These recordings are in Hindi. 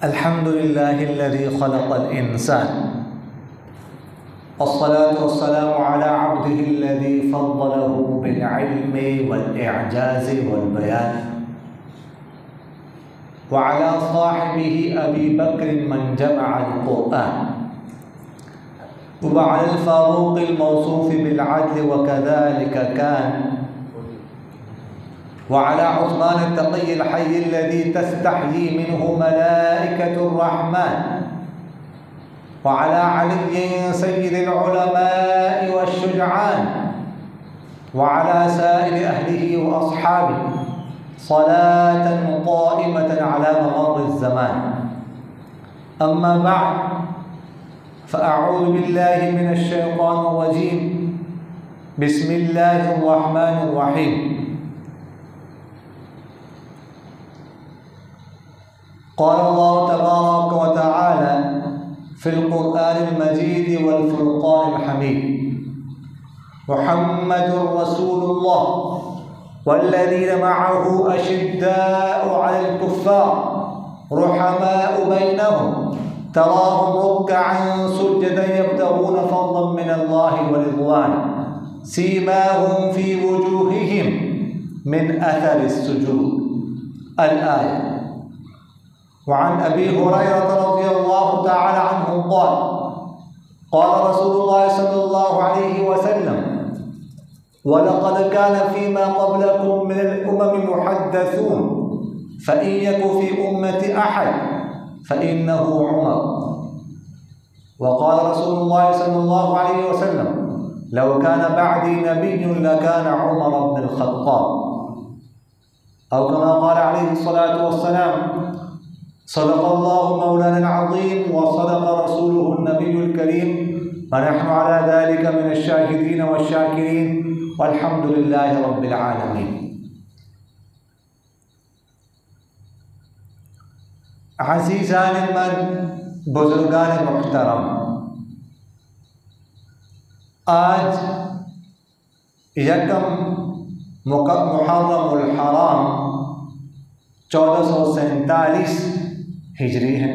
अल्हम्दुलिल्लाहिल्लज़ी ख़लक़ल इंसान वस्सलातु वस्सलामु अला अब्दिहिल्लज़ी फ़द्दलहु बिल इल्मि वल इअजाज़ि वल बयान व अला साहिबिही अबी बक्र मन जमअल क़ुरआन व अलल फ़ारूक़िल मौसूफ़ि बिल अदल व कज़ालिका कान वअला उस्मान तक़िय्यिल हय्यिल्लज़ी तस्तहयी मिन्हु मलाइकतुर रहमान वअला अलिय्यिन सय्यिदिल उलमाइ वश्शुजआन वअला साइरि अहलिही व अस्हाबिही सलातन क़ाइमतन अला मर्रिज़ ज़मान अम्मा बअद फ़अऊज़ु बिल्लाहि मिनश शैतानिर रजीम बिस्मिल्लाहिर रहमानिर रहीम क़ाल अल्लाहु तबारक व तआला फ़िल क़ुरआनिल मजीद वल फ़ुरक़ानिल हमीद मुहम्मदुर रसूलुल्लाह वल्लज़ीना मअहु अशिद्दाउ अलल कुफ़्फ़ार रुहमाउ बैनहुम तराहुम रुक्कअन सुज्जदन यब्तगूना फ़ज़लन मिनल्लाहि व रिज़वाना सीमाहुम फ़ी वुजूहिहिम मिन अथरिस सुजूद अल-आया। वअन अबी हुरैरह रज़ियल्लाहु तआला अन्हु क़ाल क़ाल रसूलुल्लाह सल्लल्लाहु अलैहि वसल्लम वलक़द कान फ़ीमा क़ब्लकुम मिनल उमम मुहद्दसून फ़इन यकु फ़ी उम्मति अहद फ़इन्नहु उमर वक़ाल रसूलुल्लाह सल्लल्लाहु अलैहि वसल्लम लौ कान बअदी नबिय्युन लकान उमर इब्नुल ख़त्ताब औ कमा क़ाल अलैहि सलातु वस्सलाम सदक़ल्लाहु मौलाना अज़ीम व सदक़ रसूलुहुन नबियुल करीम व नहनु अला ज़ालिका मिनश शाहिदीन वश्शाकिरीन वल्हम्दुलिल्लाहि रब्बिल आलमीन। अज़ीज़ान मन बुज़ुर्गान मुहतरम, आज यकम मुहर्रमुल हराम 1447 हिजरी है।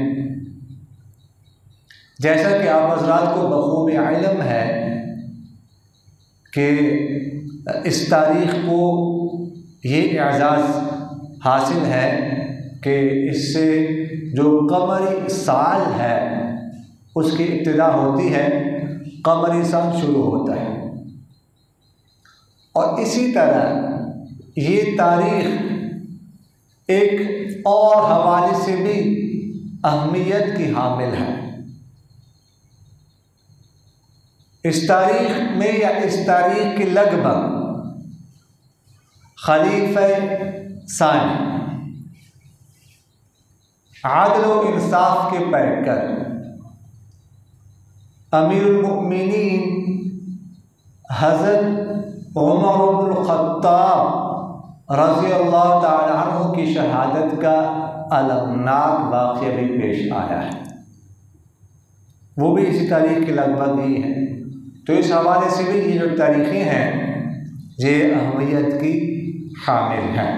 जैसा कि आप हज़रात को बख़ूबे इल्म है कि इस तारीख़ को ये एजाज़ हासिल है कि इससे जो कमरी साल है उसकी इब्तिदा होती है, कमरी साल शुरू होता है। और इसी तरह ये तारीख़ एक और हवाले से भी अहमियत की हामिल है। इस तारीख़ में या इस तारीख़ के लगभग खलीफा सानी आदल व इंसाफ के पैकर अमीरुल मुमिनीन हज़रत उमर इब्नुल ख़त्ताब रज़ियल्लाहु ताला अन्हु की शहादत का अलमनाक वाक़या भी पेश आया है, वो भी इसी तारीख़ के लगभग ही है। तो इस हवाले से भी ये जो तारीख़ें हैं ये अहमियत की हामिल हैं।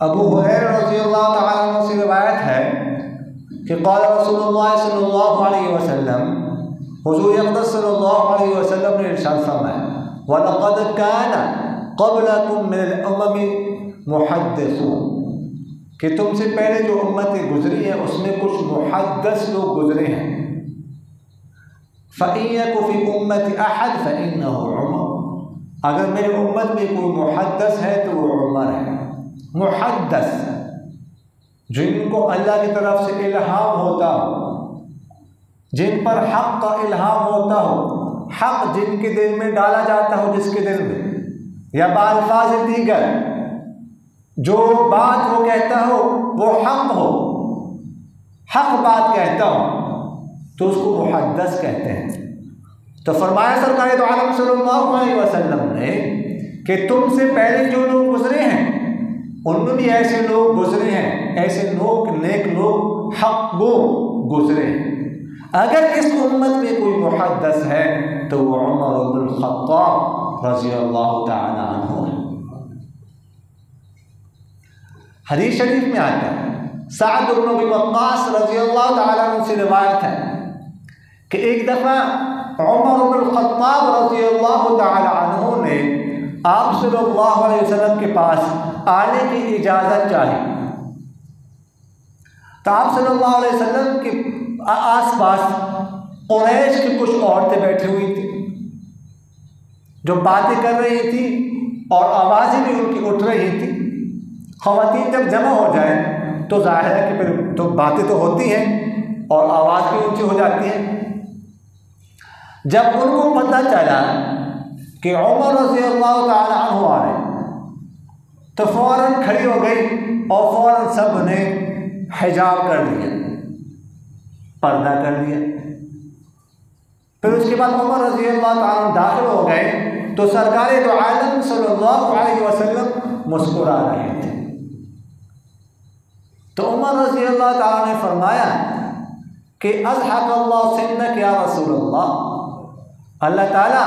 अबू हुरैरा रज़ियल्लाहु ताला अन्हु से रिवायत है कि क़ाल रसूलुल्लाह सल्लल्लाहु अलैहि वसल्लम, हुज़ूर अक़दस सल्लल्लाहु अलैहि वसल्लम ने इरशाद फरमाया वलक़द कान क़ब्लकुम मिनल उमम मुहद्दिसून, कि तुमसे पहले जो उम्मतें गुजरी हैं उसमें कुछ मुहद्दिस लोग गुजरे हैं। फ़इन यकु फ़ी उम्मति अहद फ़इन्नहु उमर, अगर मेरी उम्मत में कोई मुहद्दिस है तो वो उमर है। मुहद्दिस जिनको अल्लाह की तरफ से इल्हाम होता हो, जिन पर हक़ का इल्हाम होता हो, हक़ जिनके दिल में डाला जाता हो, जिसके दिल में या बाल्फाज़ दीगर जो बात वो कहता हो वो हक़ हो, हक़ बात कहता हो तो उसको मुहद्दिस कहते हैं। तो फरमाया सरकार दो आलम सल्लल्लाहु अलैहि वसल्लम ने कि तुमसे पहले जो लोग गुजरे हैं उनमें भी ऐसे लोग गुजरे हैं, ऐसे लोग नेक लोग हक़ वो गुजरे हैं। अगर इस उम्मत में कोई मुहद्दिस है तो वो उमर इब्न ख़त्ताब रज़ियल्लाहु ताला अन्हु है। हदीस शरीफ में आता है, साद इब्न अबी वक्कास रज़ियल्लाहु ताला अन्हु से रिवायत है कि एक दफ़ा उमर इब्न ख़त्ताब रज़ियल्लाहु ताला अन्हु ने आप सल्लल्लाहु अलैहि वसल्लम के पास आने की इजाज़त चाही। तो आप सल्लल्लाहु अलैहि वसल्लम के आसपास कुरैश की कुछ औरतें बैठी हुई थी जो बातें कर रही थी और आवाज़ें भी उनकी उठ रही थी। ख़वातीन जब जमा हो जाए तो ज़ाहिर है कि फिर तो बातें तो होती हैं और आवाज़ भी ऊंची हो जाती है। जब उनको पता चला कि उमर रज़ियल्लाहु ताला अन्हु आ रहे तो फ़ौरन खड़ी हो गई और फ़ौरन सब ने हिजाब कर लिया, पर्दा कर लिया। फिर उसके बाद उमर रज़ियल्लाहु ताला दाखिल हो गए तो सरकार दो आलम सल्लल्लाहु अलैहि वसल्लम मुस्कुरा रहे थे। तो उमर रज़ियल्लाहु ताला ने फरमाया कि अज़हक़ल्लाहु सिन्नक या रसूलल्लाह, अल्लाह ताला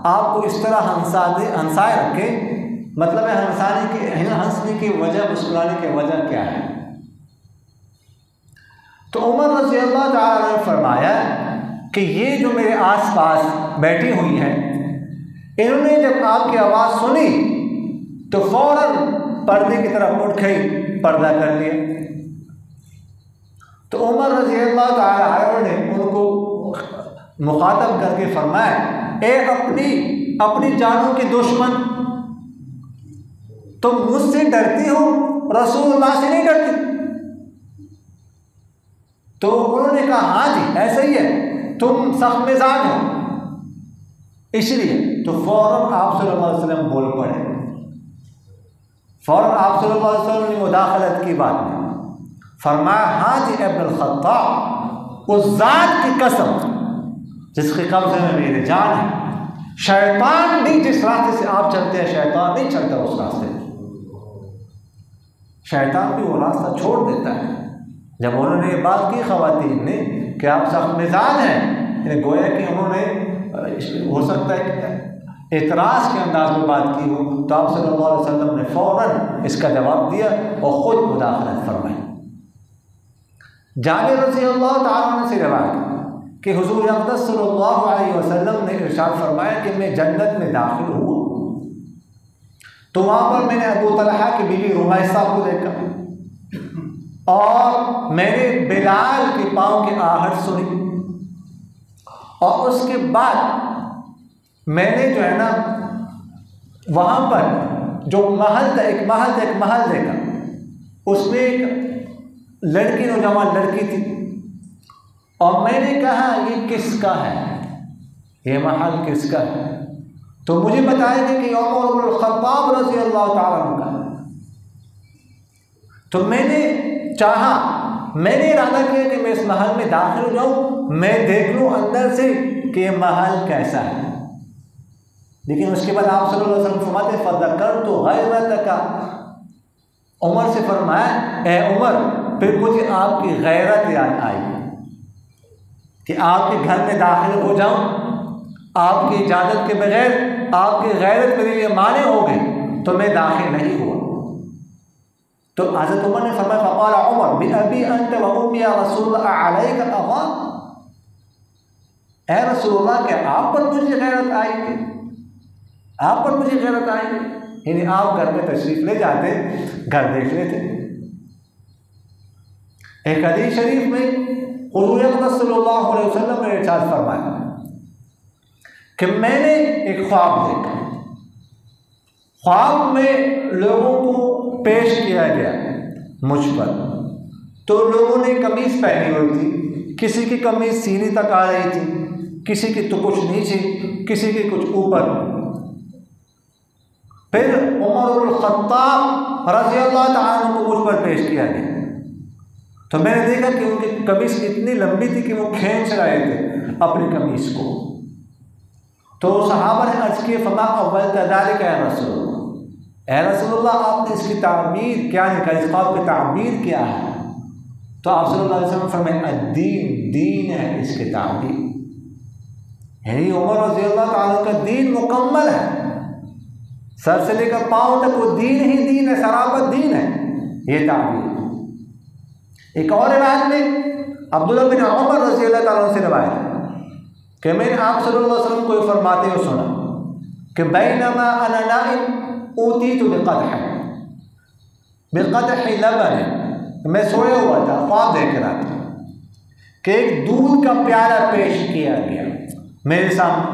आपको इस तरह हंसाए रखे, मतलब है हंसने की वजह, मुस्कुराने की वजह क्या है। तो उमर रज़ियल्लाहु ताला ने फरमाया कि ये जो मेरे आसपास बैठी हुई हैं, इन्होंने जब आपकी आवाज़ सुनी तो फौरन पर्दे की तरफ उठ गई, पर्दा कर लिया। तो उमर रज़ियल्लाहु ताला अन्हु ने उनको मुखातब करके फरमाया, ए अपनी जानों के दुश्मन, तुम मुझसे डरती हो, रसूलुल्लाह से नहीं डरती? तो उन्होंने कहा हाँ जी ऐसा ही है, तुम सख्त मिजाज हो इसलिए। तो फौरन आप सल्लल्लाहु अलैहि वसल्लम बोल पड़े, फौरन आप सल्लल्लाहु अलैहि वसल्लम ने मुदाखलत की बात में, फरमाया हाँ जी इब्न ख़त्ताब, उस ज़ात की कसम जिसके कब्ज़े में मेरी जान है, शैतान भी जिस रास्ते से आप चलते हैं शैतान नहीं चलता उस रास्ते, शैतान भी वो रास्ता छोड़ देता है। जब उन्होंने ये बात की ख़वातीन ने कि आप सख्त मिजाज हैं, गोया कि उन्होंने हो सकता है कि एतराज़ के अंदाज में बात की हो, तो आप सल्लल्लाहु अलैहि वसल्लम ने फ़ौरन इसका जवाब दिया और ख़ुद मुदाखलत फरमाई। जाबिर रज़ियल्लाहु ताला अन्हु से रिवायत कि हुज़ूर अक़दस सल्लल्लाहु अलैहि वसल्लम ने इरशाद फरमाया कि मैं जन्नत में दाखिल हुआ तो वहाँ पर मैंने अबू तलहा की बीवी रुमैसा को देखा और मैंने बिलाल के पाँव की आहट सुनी, और उसके बाद मैंने जो है ना वहाँ पर जो महल देखा, उसमें एक लड़की, नौजवान लड़की थी, और मैंने कहा ये किसका है, ये महल किसका है? तो मुझे बताया गया कि उमर इब्न ख़त्ताब रज़ियल्लाहु ताला अन्हु का। तो मैंने इरादा किया कि मैं इस महल में दाखिल हो जाऊँ, मैं देख लूँ अंदर से कि ये महल कैसा है। लेकिन उसके बाद आप सल्लल्लाहु अलैहि वसल्लम फरमाते फ़ज़करतु गैरतका, उमर से फरमाया ए उमर, फिर मुझे आपकी गैरत याद आई कि आपके घर में दाखिल हो जाऊं, आपकी इजाज़त के बगैर आपकी गैरत मेरे लिए माने हो गई तो मैं दाखिल नहीं हुआ। तो हज़रत उमर ने फरमाया फ़क़ाल उमर बिअबी अंत व उम्मी या रसूलल्लाह अलैका अग़ा, ए रसूलल्लाह क्या आप पर मुझे गैरत आएगी, आप पर मुझे गैरत आएगी? यानी आप घर में तशरीफ़ ले जाते, घर देख लेते। एक हदीस शरीफ में हुज़ूर अक़दस सल्लल्लाहु अलैहि वसल्लम ने इरशाद फरमाया कि मैंने एक ख्वाब देखा, ख्वाब में लोगों को पेश किया गया मुझ पर, तो लोगों ने कमीज़ पहनी हुई थी, किसी की कमीज़ सीने तक आ रही थी, किसी की तो कुछ नीचे, किसी की कुछ ऊपर। फिर उमर इब्न ख़त्ताब रज़ियल्लाहु ताला अन्हु को मुझ पर पेश किया गया, तो मैंने देखा कि उनकी कमीज़ इतनी लंबी थी कि वो खींच रहे थे अपनी कमीज़ को। तो सहाबा ने अर्ज़ किया फमा अव्वल ज़ालिका या रसूलल्लाह, ए रसूलल्लाह आपने इसकी ताबीर क्या निकाली, इस ख्वाब की ताबीर क्या है? तो आप सल्लल्लाहु अलैहि वसल्लम फरमाए दीन दीन है इसकी ताबीर, यानी उमर रज़ी अल्लाह ताला का दीन मुकम्मल है, सर से लेकर पाँव तक वो दीन ही दीन है, सरापत दीन है, ये ताबीर। एक और रिवायत में अब्दुल्लाह बिन उमर रज़ी अल्लाह ताला से रिवायत है कि मैंने आप सल्लल्लाहु अलैहि वसल्लम को फरमाते हुए सुना कि बैनमा अना नाइम ऊतीतु बिक़दह लबन, मैं सोया हुआ था, ख्वाब देख रहा था कि एक दूध का प्याला पेश किया गया मेरे सामने,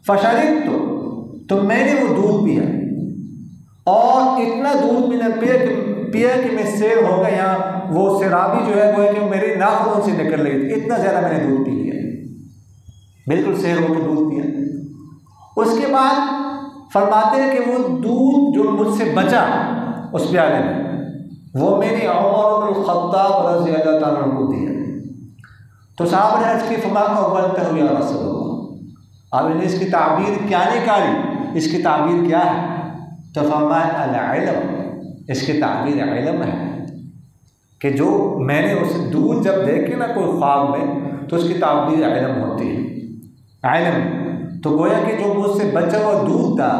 फशरिबतु, तो मैंने वो दूध पिया, और इतना दूध मैंने पिया कि मैं सैर हो गया, वो शराबी जो है वो है कि मेरे नाखूनों से निकल रही थी, इतना ज़्यादा मैंने दूध पी लिया, बिल्कुल सैर होकर दूध पिया। उसके बाद फरमाते हैं कि वो दूध जो मुझसे बचा उस प्याले में, वो मैंने उमर इब्न ख़त्ताब रज़ी अल्लाह ताला अन्हु को दिया। तो साहब ने अर्ज़ की फमा अव्वलतहु या रसूलल्लाह, अब इन्हें इसकी ताबीर क्या निकाली, इसकी ताबीर क्या है? तो फरमाया अल-इल्म, इसकी ताबीर इल्म है कि जो मैंने उस दूध जब देखे ना कोई ख्वाब में तो उसकी ताबीर इल्म होती है। इल्म तो गोया कि जो मुझसे बचा हुआ दूध था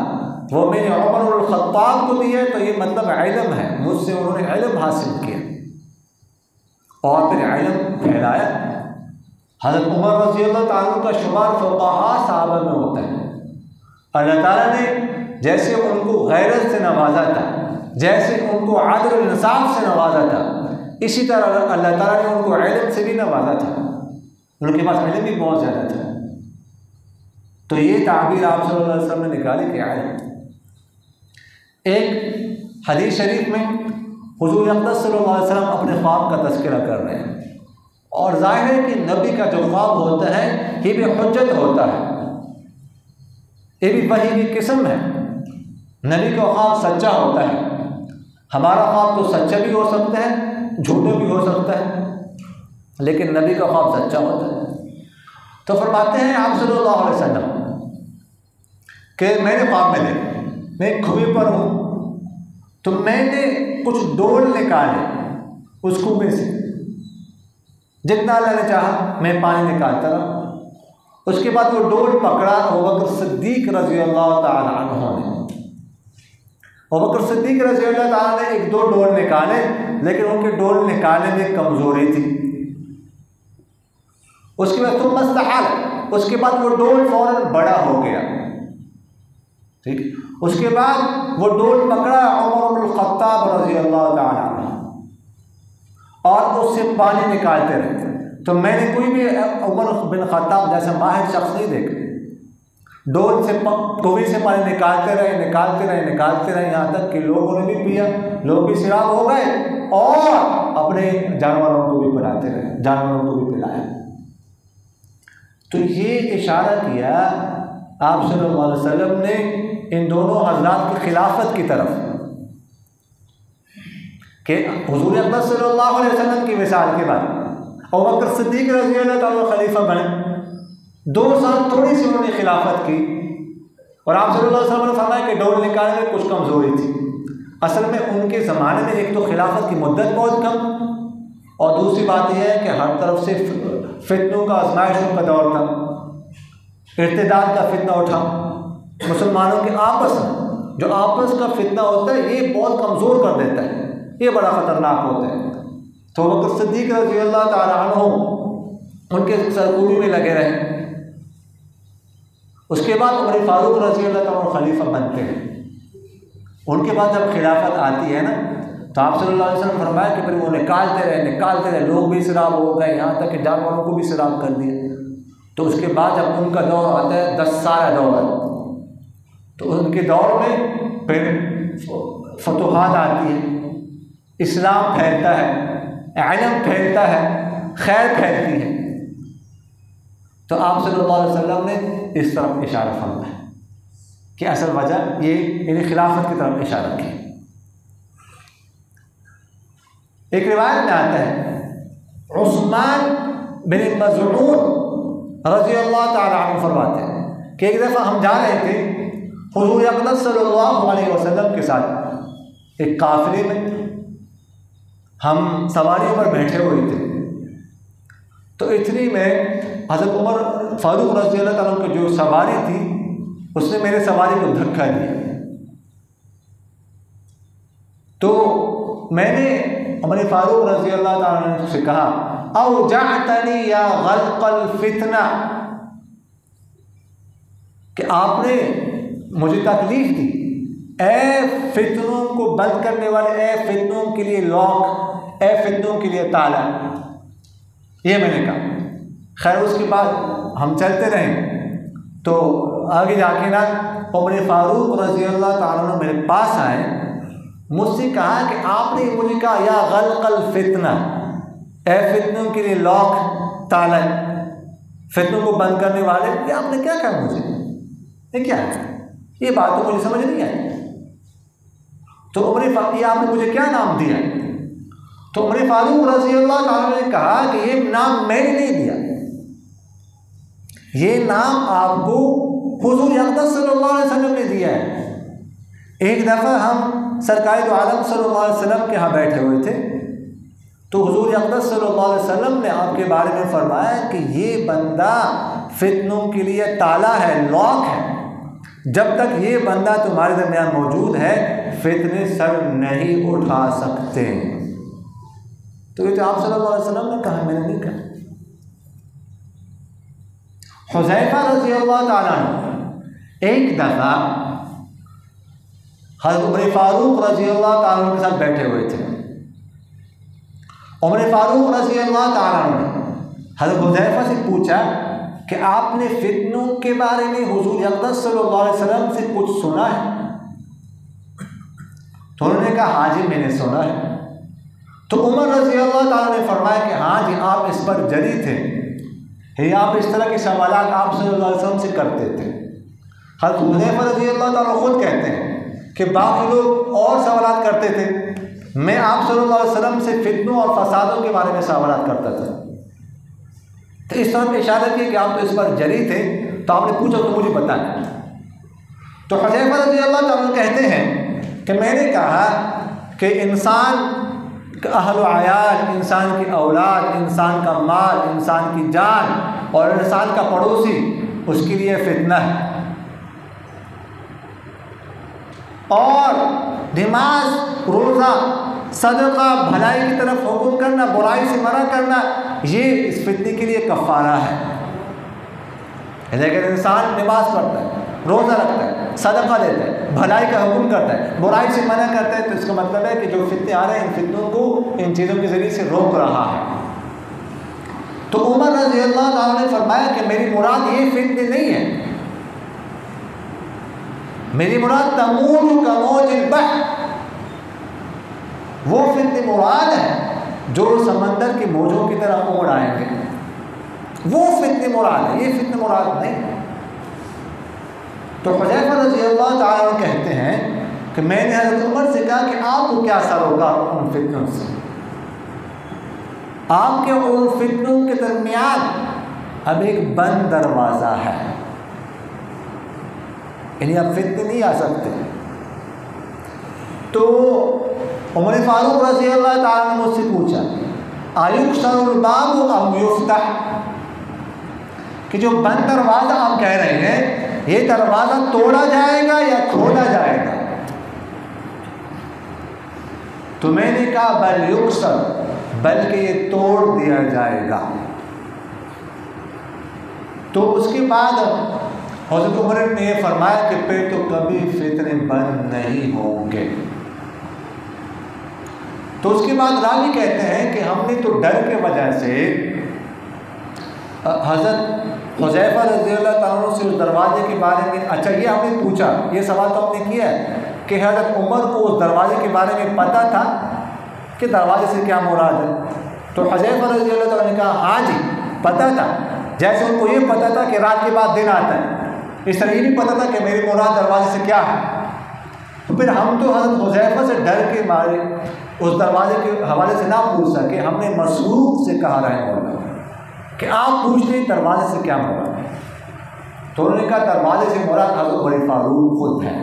वो मैंने उमर इब्न ख़त्ताब को दिया, तो ये मतलब इल्म है, मुझसे उन्होंने इल्म हासिल किया और फिर इल्म फैलाया। हज़रत उमर रज़ी अल्लाह ताला का शुमार फ़ुक़हा सहाबा में होता है। अल्लाह ताला ने जैसे उनको गैरत से नवाजा था, जैसे उनको आदल और इंसाफ से नवाजा था, इसी तरह अल्लाह ताला ने उनको इल्म से भी नवाजा था, उनके पास इल्म भी बहुत ज़्यादा था। तो ये ताबीर आप सल्लल्लाहु अलैहि वसल्लम ने निकाली कि इल्म। एक हदीस शरीफ में हुज़ूर अक़दस सल्लल्लाहु अलैहि वसल्लम अपने ख्वाब का तज़किरा कर रहे हैं, और ज़ाहिर है कि नबी का जो ख्वाब होता है ये भी हुज्जत होता है, ये भी वही की किस्म है। नबी का ख्वाब सच्चा होता है, हमारा ख्वाब तो सच्चा भी हो सकता है, झूठा भी हो सकता है, लेकिन नबी का ख्वाब सच्चा होता है। तो फरमाते हैं आप सल्लल्लाहु अलैहि वसल्लम कि मैंने ख्वाब में देखा, मैं एक कुएं पर हूँ, तो मैंने कुछ डोल निकाले उस कुएं से, जितना अल्लाह ने चाहा मैं पानी निकालता रहा। उसके बाद वो डोल पकड़ा अबू बकर सिद्दीक रज़ी अल्लाह ताला अन्हु ने। अबू बकर सिद्दीक रज़ी अल्लाह ताला ने एक दो डोल निकाले, लेकिन उनके डोल निकालने में कमज़ोरी थी। उसके बाद तुम मस्तहाल, उसके बाद वो डोल फ़ौरन बड़ा हो गया, ठीक। उसके बाद वो डोल पकड़ा उमर इब्न ख़त्ताब रज़ी अल्लाह ताला अन्हु और उससे पानी निकालते रहते। तो मैंने कोई भी उमर बिन ख़त्ताब जैसा माहिर शख्स नहीं देखा, डोल से कुएं से पानी निकालते रहे, यहाँ तक कि लोगों ने भी पिया, लोग भी शराब हो गए और अपने जानवरों को भी पिलाते रहे, जानवरों को भी पिलाया। तो ये इशारा किया आप सल्लल्लाहु अलैहि वसल्लम ने इन दोनों हज़रात की खिलाफत की तरफ कि हुज़ूर अक़दस सल्लल्लाहु अलैहि वसल्लम की विसाल के बाद अबू बकर सिद्दीक़ रज़ी अल्लाह ताला खलीफा बने, 2 साल थोड़ी सी उन्होंने खिलाफत की, और आप सल्लल्लाहु अलैहि वसल्लम ने फरमाया कि डोल निकालने में कुछ कमज़ोरी थी। असल में उनके ज़माने में एक तो खिलाफत की मुद्दत बहुत कम, और दूसरी बात यह है कि हर तरफ से फितनों का आजमाइशों का दौर था, इर्तिदाद का फितना उठा, मुसलमानों के आपस में जो आपस का फितना होता है ये बहुत कमज़ोर कर देता है, ये बड़ा ख़तरनाक होता है। तो बकर सिद्दीक़ रज़ी अल्लाह ताला अन्हु उनके सरगोशी में लगे रहे। उसके बाद उमर फ़ारूक रज़ी अल्लाह ताला खलीफा बनते हैं। उनके बाद जब खिलाफत आती है ना, तो आप सल्लल्लाहु अलैहि वसल्लम फरमाया कि फिर वो निकालते रहे, लोग भी शराब हो गए, यहाँ तक कि जानवरों को भी शराब कर दिया। तो उसके बाद जब उनका दौर आता है 10 साल दौर, तो उनके दौर में फिर फतुहात आती है, इस्लाम फैलता है, इल्म फैलता है, खैर फैलती है। तो आप सल्लल्लाहु अलैहि वसल्लम ने इस तरफ इशारा फरमाया कि असल वजह ये इन्हें खिलाफत की तरफ इशारा किया। एक रिवायत में आता है उस्मान बिन मज़ऊन रज़ी अल्लाह ताला अन्हु फरमाते हैं कि एक दफ़ा हम जा रहे थे हुज़ूर अक़दस सल्लल्लाहु अलैहि वसल्लम के साथ एक काफ़िले में। हम सवारी पर बैठे हुए थे, तो इतनी में हज़रत उमर फारूक रज़ी अल्लाह ताला की जो सवारी थी उसने मेरे सवारी को धक्का दिया। तो मैंने उमर फारूक रज़ी अल्लाह ताला से कहा, औ जातनी या गल्क़ल फितना, कि आपने मुझे तकलीफ दी, ए फितनों को बंद करने वाले, ए फितनों के लिए लॉक, ए फितनों के लिए ताला। ये मैंने कहा। खैर उसके बाद हम चलते रहे, तो आगे जाके ना उमर फारूक रज़ी अल्लाह ताला मेरे पास आए, मुझसे कहा कि आपने मुझे कहा या गल्क़ल फितना, ए फितनों के लिए लॉक, ताला, फितनों को बंद करने वाले, ये आपने क्या कहा मुझे? ये क्या है? ये बात तो मुझे समझ नहीं आई। तो उमर ये आपने मुझे क्या नाम दिया? तो उमर फारूक रज़ी अल्लाह ताला ने कहा कि ये नाम मैंने नहीं दिया, ये नाम आपको हुज़ूर अक़दस सल्लल्लाहु अलैहि वसल्लम ने दिया है। एक दफ़ा हम सरकार दो आलम सल्लल्लाहु अलैहि वसल्लम के यहाँ बैठे हुए थे, तो हुज़ूर अक़दस सल्लल्लाहु अलैहि वसल्लम ने आपके बारे में फरमाया कि ये बंदा फितनों के लिए ताला है, लॉक है, जब तक ये बंदा तुम्हारे दरमियान मौजूद है फितने सर नहीं उठा सकते। तो ये तो आप सल्लल्लाहु अलैहि वसल्लम ने कहा, मैंने नहीं कहा। हुज़ैफ़ा रज़ी अल्लाह ताला अन्हु एक दफ़ा हज़रत उमर फारूक रज़ी अल्लाह ताला के साथ बैठे हुए थे। उमर फारूक रज़ी अल्लाह ताला ने हज़रत हुज़ैफ़ा से पूछा कि आपने फितनों के बारे में हुज़ूर अक़दस सल्लल्लाहु अलैहि वसल्लम से कुछ सुना है? तो उन्होंने कहा, हाँ जी मैंने सुना है। तो उमर रज़ी अल्लाह ताला ने फरमाया कि हाँ जी आप इस पर जरी थे, या आप इस तरह के सवालात आप सल्लल्लाहु अलैहि वसल्लम से करते थे। हज़रत हुज़ैफ़ा रज़ी अल्लाह ताला खुद कहते हैं कि बाकी लोग और सवालात करते थे, मैं आप सल्लल्लाहु अलैहि वसल्लम से फितनों और फसादों के बारे में सवालात करता था। तो इस तरह इशारा किया कि आप तो इस पर जरी थे, तो आपने पूछा तो मुझे बताया। तो हुज़ैफ़ा रज़ी अल्लाह ताला कहते हैं कि मैंने कहा कि इंसान का अहल व अयाल, इंसान की औलाद, इंसान का माल, इंसान की जान और इंसान का पड़ोसी, उसके लिए फितना है। और नमाज, रोज़ा, सदका, भलाई की तरफ हुक्म करना, बुराई से मना करना, ये इस फितने के लिए कफ़ारा है। लेकिन इंसान नमाज पढ़ता है, रोज़ा रखता है, सदका देता है, भलाई का हुक्म करता है, बुराई से मना करता है, तो इसका मतलब है कि जो फितने आ रहे हैं इन फितनों को इन चीज़ों के ज़रिए से रोक रहा है। तो उमर रज़ी अल्लाह ताला ने फरमाया कि मेरी मुराद ये फितने नहीं है, मेरी मुराद तमूजु कमौजिल बहर, वो फितने मुराद है जो समंदर के मौजों की तरह उमड़ आएंगे, वो फितने मुराद है, ये फितने मुराद नहीं। तो हुज़ैफ़ा रज़ी अल्लाह ताला कहते हैं कि मैंने हज़रत उमर से कहा कि आपको क्या असर होगा उन फितनों से, आपके उन फितनों के दरमियान अब एक बंद दरवाज़ा है, यानी अब फितने नहीं आ सकते। तो उमर फारूक रज़ी अल्लाह ताला ने मुझसे पूछा, आयुक्सरुल बाबु अम युफ्तह, कि जो बंद दरवाज़ा आप कह रहे हैं ये दरवाज़ा तोड़ा जाएगा या खोला जाएगा? तो मैंने कहा बल युक्सर, बल्कि ये तोड़ दिया जाएगा। तो उसके बाद हज़रत उमर ने यह फरमाया कि फिर तो कभी फितने बंद नहीं होंगे। तो उसके बाद रावी कहते हैं कि हमने तो डर के वजह से हज़रत हुज़ैफ़ा रज़ी अल्लाह ताला से उस दरवाजे के बारे में, अच्छा ये हमने पूछा, ये सवाल तो हमने किया है कि हज़रत उमर को उस दरवाजे के बारे में पता था कि दरवाजे से क्या मुराद है? तो हुज़ैफ़ा रज़ी अल्लाह ताला ने कहा हाँ जी पता था, जैसे उनको ये पता था कि रात के बाद दिन आता है, इस तरह ये भी पता था कि मेरी मुराद दरवाजे से क्या है। तो फिर हम तो हज़रत हुज़ैफ़ा से डर के मारे उस दरवाजे के हवाले से ना पूछ सके, हमने मसरूक़ से कहा रहे कि आप पूछ लें दरवाजे से क्या मुराद है। तो उन्होंने कहा दरवाजे से मुराद हज़रत उमर फारूक खुद है।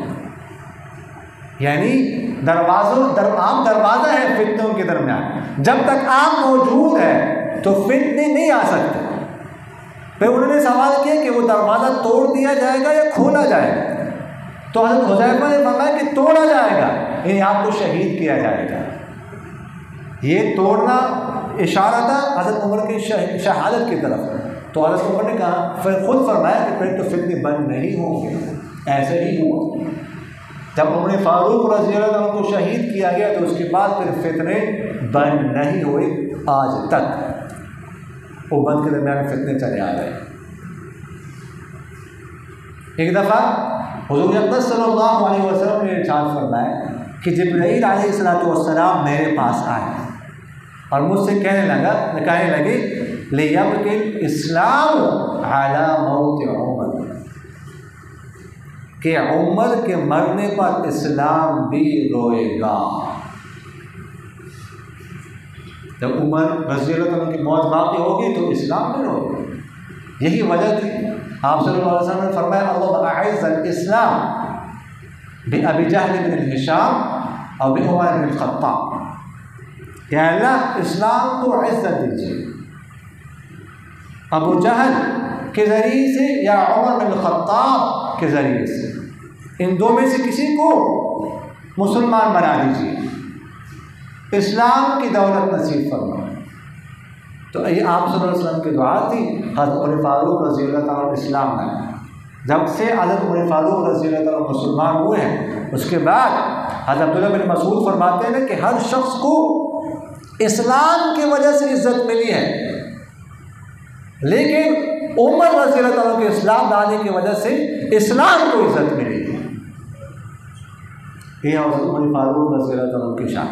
यानी आम दरवाज़ा है फितनों के दरमियान। जब तक आम मौजूद है तो फितने नहीं आ सकते। फिर उन्होंने सवाल किया कि वो दरवाज़ा तोड़ दिया जाएगा या खोला जाएगा? तो हज़रत हुज़ैफा ने फरमाया कि तोड़ा जाएगा, यानी आपको शहीद किया जाएगा। ये तोड़ना इशारा था हज़रत उमर की शहादत की तरफ। तो हज़रत उमर ने कहा, फिर खुद फरमाया कि फिर तो फितने बंद नहीं होंगे। ऐसे ही हुआ, जब उमर फारूक रज़ी अल्लाह अन्हु को शहीद किया गया तो उसके बाद फिर फितने बंद नहीं हुए। आज तक उम्मत के दरमियान फितने चले आ गए। एक दफ़ा हुज़ूर अक़दस सल्लल्लाहु अलैहि वसल्लम ने इरशाद फरमाया कि जिब्रील अलैहिस्सलाम मेरे पास आए और मुझसे कहने लगे लियब्किल इस्लाम अला मौत उमर, कि उमर के मरने पर इस्लाम भी रोएगा। जब उमर रज़ी अल्लाह अन्हु की मौत वाक़ई होगी तो इस्लाम भी रोएगा। यही वजह थी आप सल्लल्लाहु अलैहि वसल्लम ने फरमाया अल्लाह अअज़्ज़ल इस्लाम बि अबी जहल बिन हिशाम और बि उमर बिन ख़त्ताब, या अल्लाह इस्लाम को इज़्ज़त दीजिए अबू जहल के ज़रिए से या उमर बिन ख़त्ताब के ज़रिए से, इन दो में से किसी को मुसलमान बना दीजिए, इस्लाम की दौलत नसीब फरमाए। तो ये आप सल्लल्लाहु अलैहि वसल्लम की दुआ थी। हज़रत उमर फारूक रज़ी अल्लाह अन्हु इस्लाम में, जब से हज़रत उमर फारूक रज़ी अल्लाह अन्हु मुसलमान हुए हैं उसके बाद हज़रत अब्दुल्लाह बिन मसूद फरमाते हैं कि हर शख्स को इस्लाम की वजह से इज़्ज़त मिली है, लेकिन उमर रज़ी अल्लाह अन्हु के इस्लाम लाने की वजह से इस्लाम को इज़्ज़त मिली है। ये हज़रत उमर फारूक रज़ी अल्लाह अन्हु की शान।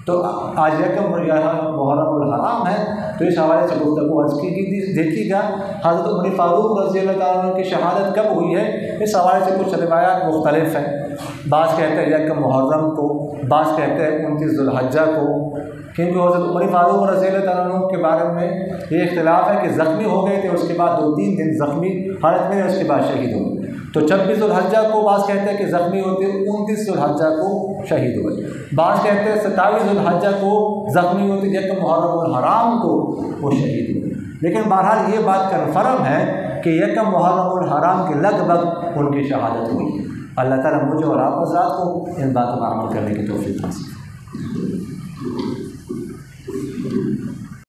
तो आज यकम मुहर्रमुल हराम है, तो इस हवाले से गुफ्तगू अर्ज़ की देखिएगा हज़रत उमर फारूक रज़ी अल्लाह अन्हु की शहादत कब हुई है। इस हवाले से कुछ रिवायात मुख्तलिफ हैं। बाज़ कहते हैं यकम मुहर्रम को, बाज़ कहते हैं 29 ज़ुल्हज्जा को, क्योंकि हज़रत उमर फारूक रज़ी अल्लाह अन्हु के बारे में ये इख्तिलाफ है कि ज़ख्मी हो गए थे, उसके बाद 2-3 दिन ज़ख्मी हालत में, उसके बाद शहीद हो गए। तो 26 ज़ुल्हज्जा को बाज़ कहते हैं कि ज़ख्मी होते, 29 ज़ुल्हज्जा को शहीद हुए। बाज़ कहते हैं 27 ज़ुल्हज्जा को ज़ख्मी होते, जबकि मुहर्रमुल हराम को वो शहीद हुए। लेकिन बहरहाल ये बात कन्फर्म है कि यकम मुहर्रमुल हराम के लगभग उनकी शहादत हुई। अल्लाह ताला मुझे और आप हज़रात को इन बातों पर अमल करने की तौफ़ीक़ नसीब।